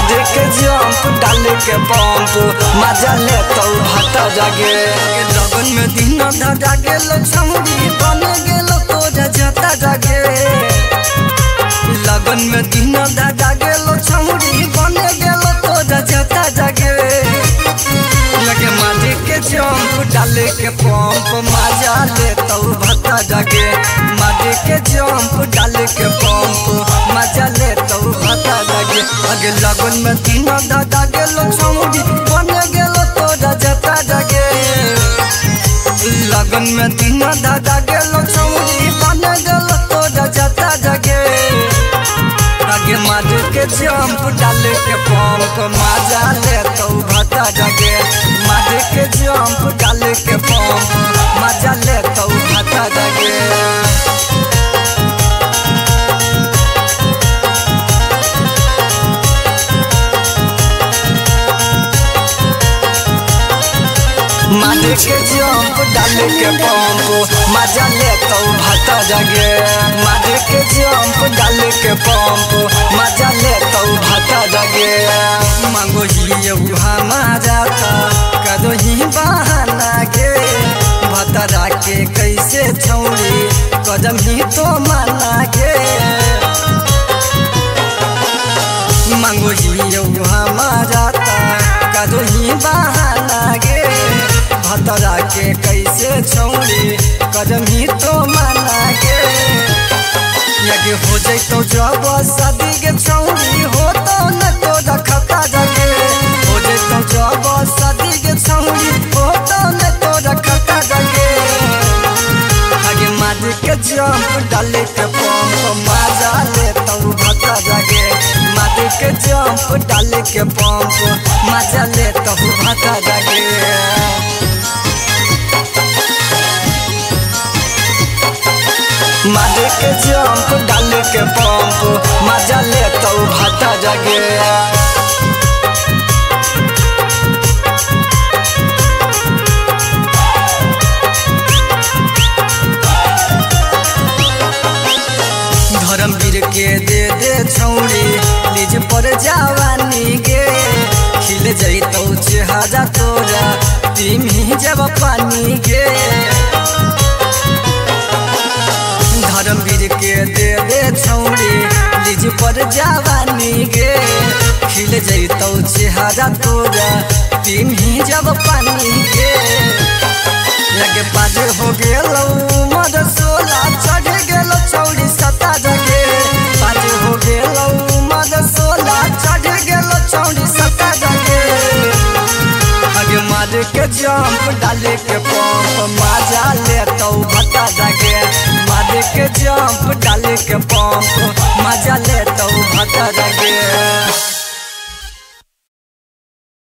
मारे के जंप डाल के पंप मजा ले तो भाता जागे। लगन में दिन धरा गेल छौरी बन गेल तोरा जता जागे। लगन में दिन धरा गेल छौरी बन गेल तोरा जता जागे। लगे मारे के जंप डाल के पंप मजा ले तो भाता जागे। मारे के जंप डाल के पंप मजा ले तो भाता जागे। अगे लगन में दिन धरा गेल छौरी बन गेल तोरा जता जागे। लगन में दिन धरा गेल छौरी बन गेल तोरा जता जागे। आगे मारे के जंप डाल के पंप मजा ले तो भाता जागे। मारे के जंप डाल के पंप मजा ले तो भाता जागे। मारे के जंप डाल के पंप मजा ले तो भाता जागे। मारे के जंप डाल के पंप मजा ले तो भाता जागे। मांगो ही हमारा करो ही बहाना के भतरा के कैसे छौरी कदम ही तो माना के। मांगो ही हमारा करो ही बहाना के भतरा के कैसे छौरी कदम ही तो माना के। लगे हो जैतो जब शादी के छौरी हो तो न तो रखता जागे। हो जैतो जब शादी के छौरी हो तो न तो रखता जागे। आगे मारे के जंप डाल के पंप मजा ले तो भाता जागे। मारे के जंप डाल के पंप मजा ले तो भाता जागे। मारे के जंप डाल के पंप मजा ले तो भाता जागे। धर्मवीर के दे छौरी लीज पर जवानी गे। खिल जैतो चेहरा तोरा तिमी जब पानी गे। धर्मवीर के दे छौरी लीज पर जवानी गे। खिल जैतो चेहरा तोरा तिमी जब पानी गे। लगे पाज हो गेल मद 16 चढ़ गेल छौरी सता जागे। पाज हो गेल मद 16 चढ़ गेल छौरी सता जागे। आगे मारे के जंप डाल के पंप मजा ले तो भाता जागे। मारे के जंप डाल के पंप मजा ले तो भाता जागे।